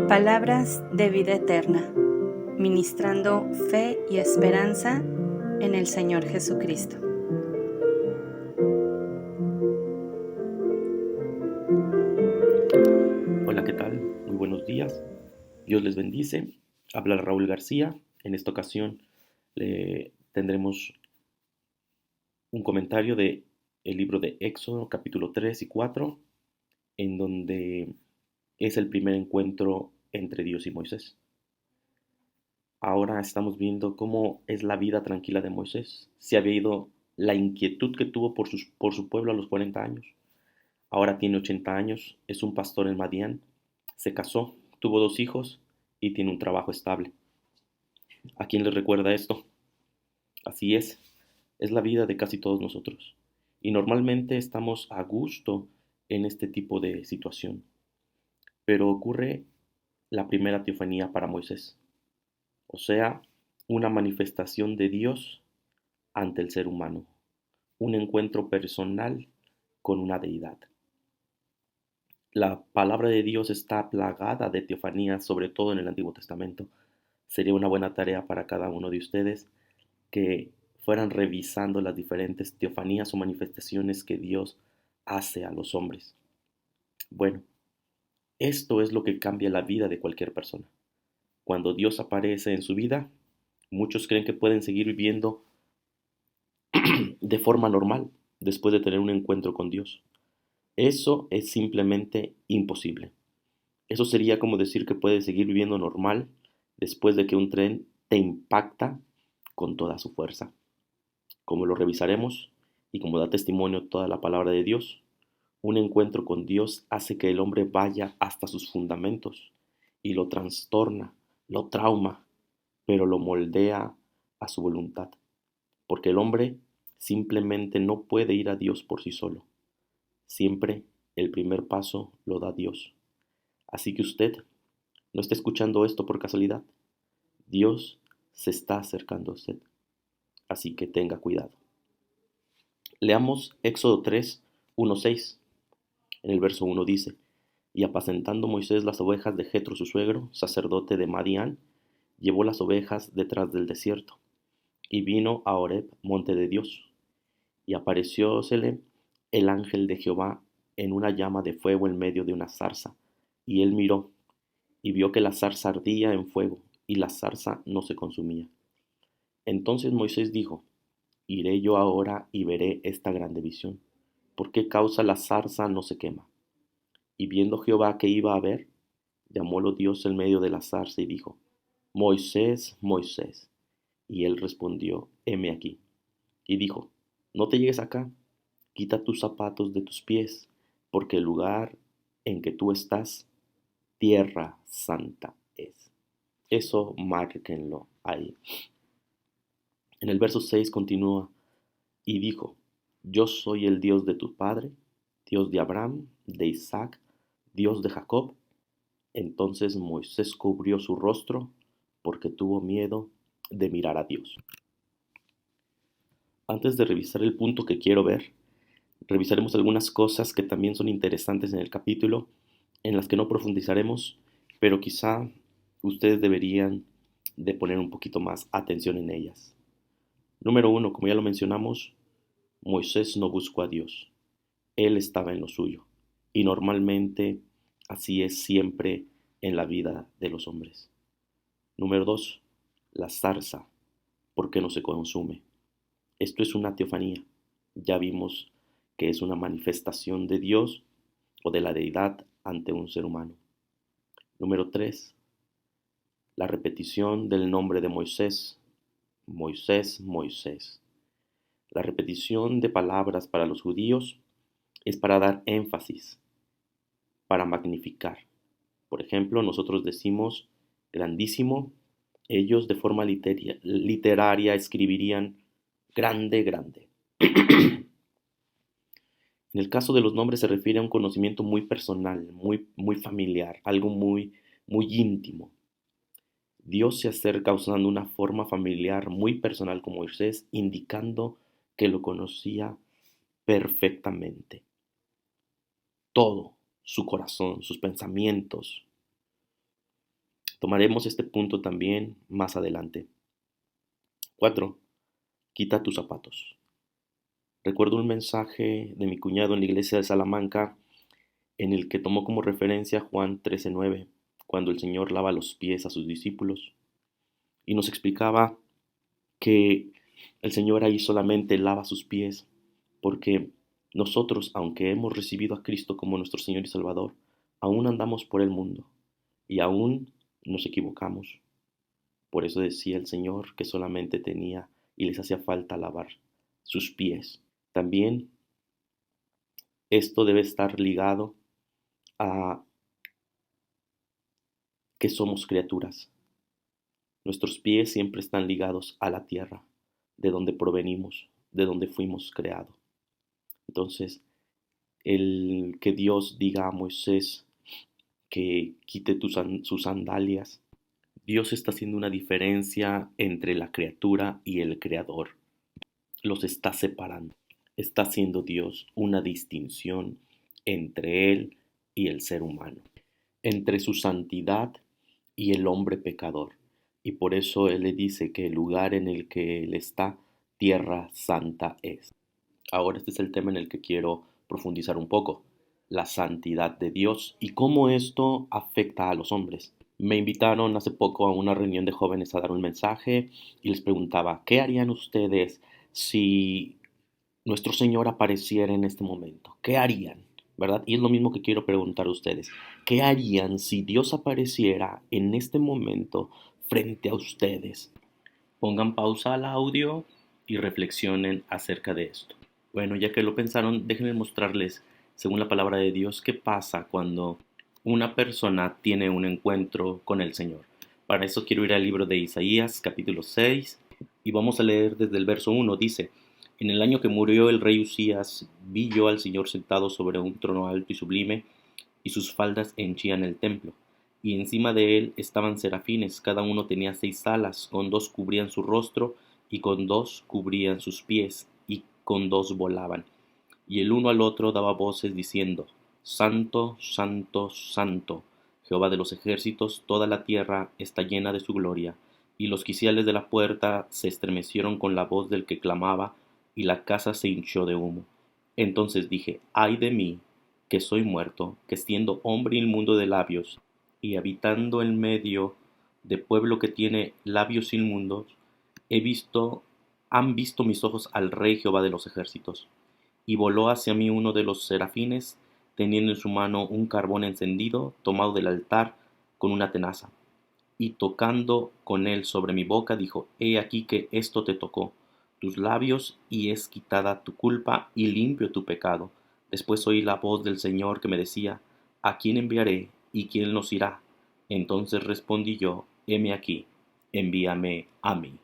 Palabras de vida eterna, ministrando fe y esperanza en el Señor Jesucristo. Hola, ¿qué tal? Muy buenos días. Dios les bendice. Habla Raúl García. En esta ocasión le tendremos un comentario de el libro de Éxodo, capítulo 3 y 4, en donde es el primer encuentro entre Dios y Moisés. Ahora estamos viendo cómo es la vida tranquila de Moisés. Se había ido la inquietud que tuvo por su pueblo a los 40 años. Ahora tiene 80 años, es un pastor en Madián, se casó, tuvo 2 hijos y tiene un trabajo estable. ¿A quién le recuerda esto? Así es la vida de casi todos nosotros. Y normalmente estamos a gusto en este tipo de situación. Pero ocurre la primera teofanía para Moisés, o sea, una manifestación de Dios ante el ser humano, un encuentro personal con una deidad. La palabra de Dios está plagada de teofanías, sobre todo en el Antiguo Testamento. Sería una buena tarea para cada uno de ustedes que fueran revisando las diferentes teofanías o manifestaciones que Dios hace a los hombres. Bueno, esto es lo que cambia la vida de cualquier persona. Cuando Dios aparece en su vida, muchos creen que pueden seguir viviendo de forma normal después de tener un encuentro con Dios. Eso es simplemente imposible. Eso sería como decir que puedes seguir viviendo normal después de que un tren te impacta con toda su fuerza. Como lo revisaremos y como da testimonio toda la palabra de Dios, un encuentro con Dios hace que el hombre vaya hasta sus fundamentos y lo trastorna, lo trauma, pero lo moldea a su voluntad, porque el hombre simplemente no puede ir a Dios por sí solo. Siempre el primer paso lo da Dios. Así que usted no está escuchando esto por casualidad. Dios se está acercando a usted. Así que tenga cuidado. Leamos Éxodo 3, 1-6. En el verso 1 dice: Y apacentando Moisés las ovejas de Jetro su suegro, sacerdote de Madián, llevó las ovejas detrás del desierto, y vino a Horeb, monte de Dios. Y apareciósele el ángel de Jehová en una llama de fuego en medio de una zarza. Y él miró, y vio que la zarza ardía en fuego, y la zarza no se consumía. Entonces Moisés dijo: Iré yo ahora y veré esta grande visión. ¿Por qué causa la zarza no se quema? Y viendo Jehová que iba a ver, llamólo Dios en medio de la zarza y dijo: Moisés, Moisés. Y él respondió: heme aquí. Y dijo: No te llegues acá, quita tus zapatos de tus pies, porque el lugar en que tú estás, tierra santa es. Eso márquenlo ahí. En el verso 6 continúa: Y dijo: Yo soy el Dios de tu padre, Dios de Abraham, de Isaac, Dios de Jacob. Entonces Moisés cubrió su rostro porque tuvo miedo de mirar a Dios. Antes de revisar el punto que quiero ver, revisaremos algunas cosas que también son interesantes en el capítulo, en las que no profundizaremos, pero quizá ustedes deberían de poner un poquito más atención en ellas. Número 1, como ya lo mencionamos, Moisés no buscó a Dios. Él estaba en lo suyo. Y normalmente así es siempre en la vida de los hombres. Número 2, la zarza, porque no se consume. Esto es una teofanía. Ya vimos que es una manifestación de Dios o de la deidad ante un ser humano. Número 3, la repetición del nombre de Moisés. Moisés, Moisés. La repetición de palabras para los judíos es para dar énfasis, para magnificar. Por ejemplo, nosotros decimos grandísimo, ellos de forma literaria escribirían grande, grande. En el caso de los nombres se refiere a un conocimiento muy personal, muy familiar, algo muy íntimo. Dios se acerca usando una forma familiar muy personal con Moisés, indicando que lo conocía perfectamente. Todo, su corazón, sus pensamientos. Tomaremos este punto también más adelante. 4. Quita tus zapatos. Recuerdo un mensaje de mi cuñado en la iglesia de Salamanca en el que tomó como referencia Juan 13:9, cuando el Señor lava los pies a sus discípulos y nos explicaba que el Señor ahí solamente lava sus pies porque nosotros, aunque hemos recibido a Cristo como nuestro Señor y Salvador, aún andamos por el mundo y aún nos equivocamos. Por eso decía el Señor que solamente tenía y les hacía falta lavar sus pies. También esto debe estar ligado a que somos criaturas. Nuestros pies siempre están ligados a la tierra, de donde provenimos, de donde fuimos creados. Entonces, el que Dios diga a Moisés que quite sus sandalias, Dios está haciendo una diferencia entre la criatura y el creador. Los está separando. Está haciendo Dios una distinción entre Él y el ser humano, entre su santidad y el hombre pecador. Y por eso Él le dice que el lugar en el que Él está, tierra santa es. Ahora este es el tema en el que quiero profundizar un poco, la santidad de Dios y cómo esto afecta a los hombres. Me invitaron hace poco a una reunión de jóvenes a dar un mensaje y les preguntaba, ¿qué harían ustedes si nuestro Señor apareciera en este momento? ¿Qué harían? ¿Verdad? Y es lo mismo que quiero preguntar a ustedes. ¿Qué harían si Dios apareciera en este momento frente a ustedes? Pongan pausa al audio y reflexionen acerca de esto. Bueno, ya que lo pensaron, déjenme mostrarles, según la palabra de Dios, qué pasa cuando una persona tiene un encuentro con el Señor. Para eso quiero ir al libro de Isaías, capítulo 6, y vamos a leer desde el verso 1. Dice, en el año que murió el rey Usías, vi yo al Señor sentado sobre un trono alto y sublime, y sus faldas henchían el templo. Y encima de él estaban serafines, cada uno tenía 6 alas, con 2 cubrían su rostro, y con 2 cubrían sus pies, y con 2 volaban. Y el uno al otro daba voces diciendo, Santo, Santo, Santo, Jehová de los ejércitos, toda la tierra está llena de su gloria. Y los quiciales de la puerta se estremecieron con la voz del que clamaba, y la casa se hinchó de humo. Entonces dije, ay de mí, que soy muerto, que siendo hombre inmundo de labios, y habitando en medio de pueblo que tiene labios inmundos, han visto mis ojos al Rey Jehová de los ejércitos. Y voló hacia mí uno de los serafines, teniendo en su mano un carbón encendido, tomado del altar, con una tenaza. Y tocando con él sobre mi boca, dijo, he aquí que esto te tocó, tus labios, y es quitada tu culpa, y limpio tu pecado. Después oí la voz del Señor que me decía, ¿a quién enviaré, y quién nos irá? Entonces respondí yo, heme aquí, envíame a mí.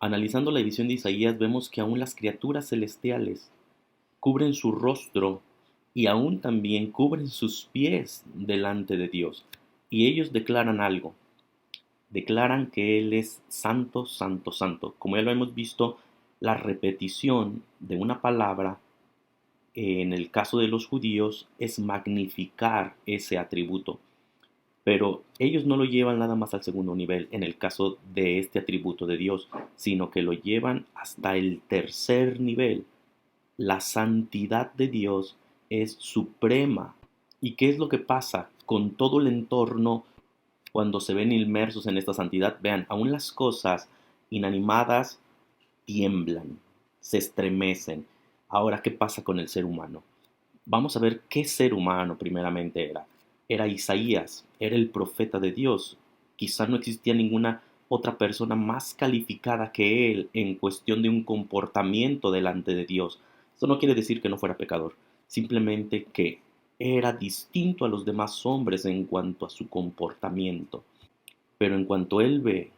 Analizando la edición de Isaías, vemos que aún las criaturas celestiales cubren su rostro y aún también cubren sus pies delante de Dios. Y ellos declaran algo. Declaran que Él es santo, santo, santo. Como ya lo hemos visto, la repetición de una palabra en el caso de los judíos es magnificar ese atributo. Pero ellos no lo llevan nada más al segundo nivel en el caso de este atributo de Dios, sino que lo llevan hasta el tercer nivel. La santidad de Dios es suprema. ¿Y qué es lo que pasa con todo el entorno cuando se ven inmersos en esta santidad? Vean, aún las cosas inanimadas tiemblan, se estremecen. Ahora, ¿qué pasa con el ser humano? Vamos a ver qué ser humano primeramente era. Era Isaías, era el profeta de Dios. Quizá no existía ninguna otra persona más calificada que él en cuestión de un comportamiento delante de Dios. Esto no quiere decir que no fuera pecador, simplemente que era distinto a los demás hombres en cuanto a su comportamiento. Pero en cuanto él ve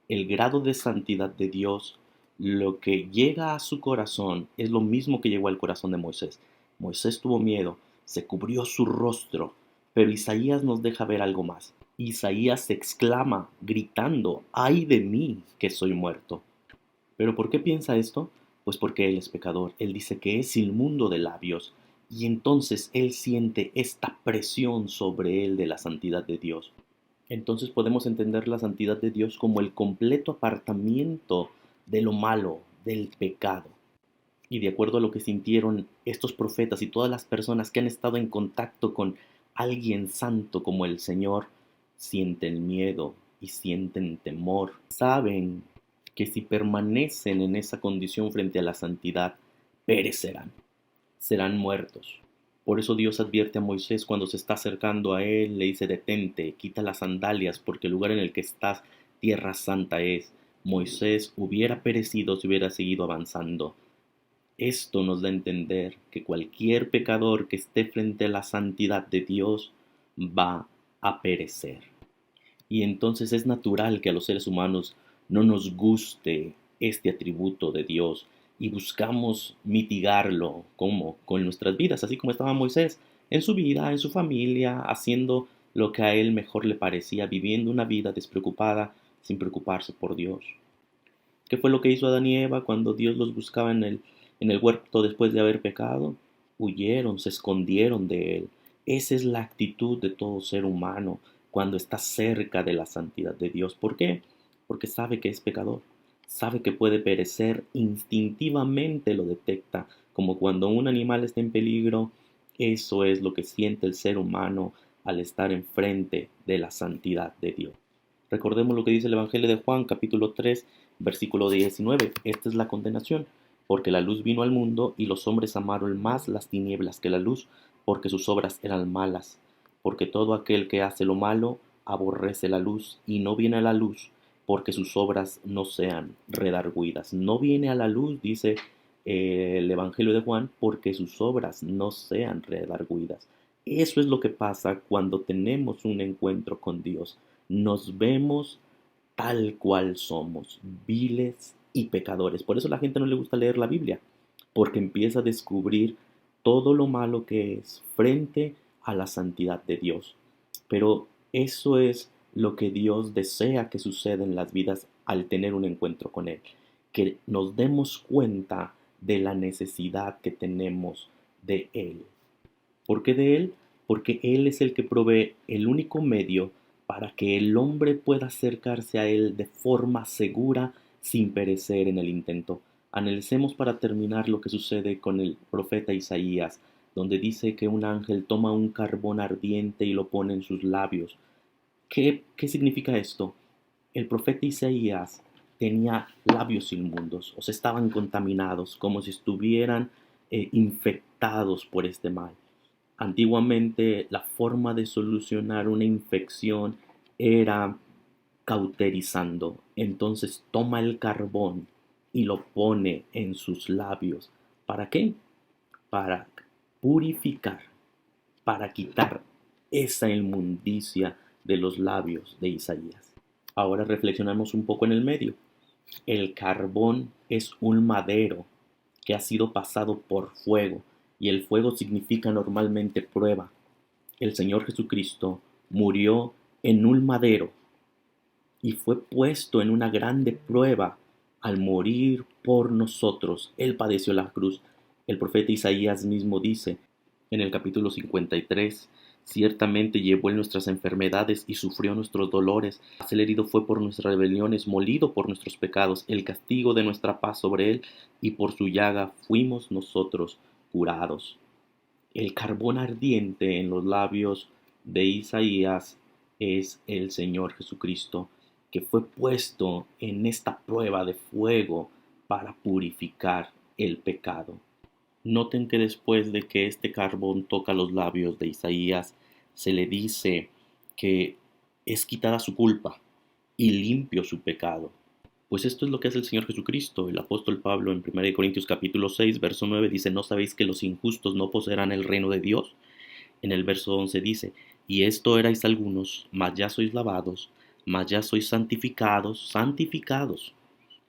el grado de santidad de Dios, lo que llega a su corazón es lo mismo que llegó al corazón de Moisés. Moisés tuvo miedo, se cubrió su rostro, pero Isaías nos deja ver algo más. Isaías exclama, gritando, ¡ay de mí, que soy muerto! ¿Pero por qué piensa esto? Pues porque él es pecador. Él dice que es inmundo de labios, y entonces él siente esta presión sobre él de la santidad de Dios. Entonces podemos entender la santidad de Dios como el completo apartamiento de lo malo, del pecado. Y de acuerdo a lo que sintieron estos profetas y todas las personas que han estado en contacto con alguien santo como el Señor, sienten miedo y sienten temor. Saben que si permanecen en esa condición frente a la santidad, perecerán, serán muertos. Por eso Dios advierte a Moisés cuando se está acercando a él, le dice: detente, quita las sandalias, porque el lugar en el que estás, tierra santa es. Moisés hubiera perecido si hubiera seguido avanzando. Esto nos da a entender que cualquier pecador que esté frente a la santidad de Dios va a perecer. Y entonces es natural que a los seres humanos no nos guste este atributo de Dios y buscamos mitigarlo como con nuestras vidas, así como estaba Moisés en su vida, en su familia, haciendo lo que a él mejor le parecía, viviendo una vida despreocupada sin preocuparse por Dios. ¿Qué fue lo que hizo Adán y Eva cuando Dios los buscaba en el huerto después de haber pecado? Huyeron, se escondieron de él. Esa es la actitud de todo ser humano cuando está cerca de la santidad de Dios. ¿Por qué? Porque sabe que es pecador, sabe que puede perecer, instintivamente lo detecta, como cuando un animal está en peligro. Eso es lo que siente el ser humano al estar enfrente de la santidad de Dios. Recordemos lo que dice el Evangelio de Juan, capítulo 3, versículo 19. Esta es la condenación, porque la luz vino al mundo y los hombres amaron más las tinieblas que la luz, porque sus obras eran malas. Porque todo aquel que hace lo malo aborrece la luz y no viene a la luz, porque sus obras no sean redargüidas. No viene a la luz, dice el Evangelio de Juan, porque sus obras no sean redargüidas. Eso es lo que pasa cuando tenemos un encuentro con Dios. Nos vemos tal cual somos, viles y pecadores. Por eso a la gente no le gusta leer la Biblia, porque empieza a descubrir todo lo malo que es frente a la santidad de Dios. Pero eso es lo que Dios desea que suceda en las vidas al tener un encuentro con Él, que nos demos cuenta de la necesidad que tenemos de Él. ¿Por qué de Él? Porque Él es el que provee el único medio para que el hombre pueda acercarse a Él de forma segura sin perecer en el intento. Analicemos para terminar lo que sucede con el profeta Isaías, donde dice que un ángel toma un carbón ardiente y lo pone en sus labios. ¿Qué significa esto? El profeta Isaías tenía labios inmundos, o sea, estaban contaminados, como si estuvieran infectados por este mal. Antiguamente la forma de solucionar una infección era cauterizando. Entonces toma el carbón y lo pone en sus labios. ¿Para qué? Para purificar, para quitar esa inmundicia de los labios de Isaías. Ahora reflexionamos un poco en el medio. El carbón es un madero que ha sido pasado por fuego, y el fuego significa normalmente prueba. El Señor Jesucristo murió en un madero y fue puesto en una grande prueba al morir por nosotros. Él padeció la cruz. El profeta Isaías mismo dice en el capítulo 53: ciertamente llevó él nuestras enfermedades y sufrió nuestros dolores. El herido fue por nuestras rebeliones, molido por nuestros pecados. El castigo de nuestra paz sobre él, y por su llaga fuimos nosotros curados. El carbón ardiente en los labios de Isaías es el Señor Jesucristo, que fue puesto en esta prueba de fuego para purificar el pecado. Noten que después de que este carbón toca los labios de Isaías, se le dice que es quitada su culpa y limpio su pecado. Pues esto es lo que hace el Señor Jesucristo. El apóstol Pablo en 1 Corintios capítulo 6, verso 9 dice: ¿no sabéis que los injustos no poseerán el reino de Dios? En el verso 11 dice: y esto erais algunos, mas ya sois lavados, mas ya sois santificados,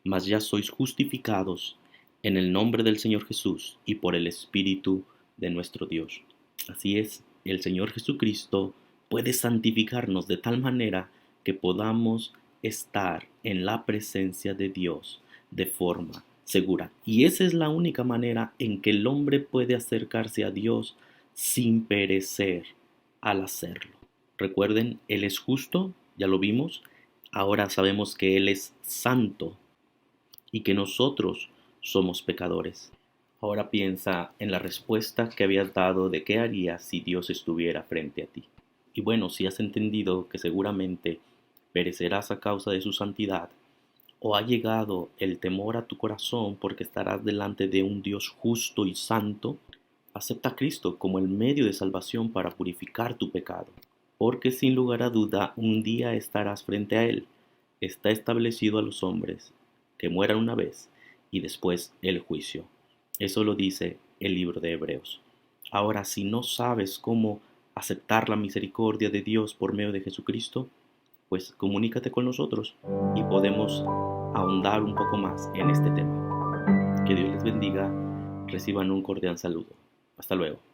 mas ya sois justificados en el nombre del Señor Jesús y por el Espíritu de nuestro Dios. Así es, el Señor Jesucristo puede santificarnos de tal manera que podamos estar en la presencia de Dios de forma segura. Y esa es la única manera en que el hombre puede acercarse a Dios sin perecer al hacerlo. Recuerden, Él es justo ya lo vimos, ahora sabemos que Él es santo y que nosotros somos pecadores. Ahora piensa en la respuesta que habías dado de qué harías si Dios estuviera frente a ti. Y bueno, si has entendido que seguramente perecerás a causa de su santidad, o ha llegado el temor a tu corazón porque estarás delante de un Dios justo y santo, acepta a Cristo como el medio de salvación para purificar tu pecado, porque sin lugar a duda un día estarás frente a Él. Está establecido a los hombres que mueran una vez y después el juicio. Eso lo dice el libro de Hebreos. Ahora, si no sabes cómo aceptar la misericordia de Dios por medio de Jesucristo, pues comunícate con nosotros y podemos ahondar un poco más en este tema. Que Dios les bendiga, reciban un cordial saludo. Hasta luego.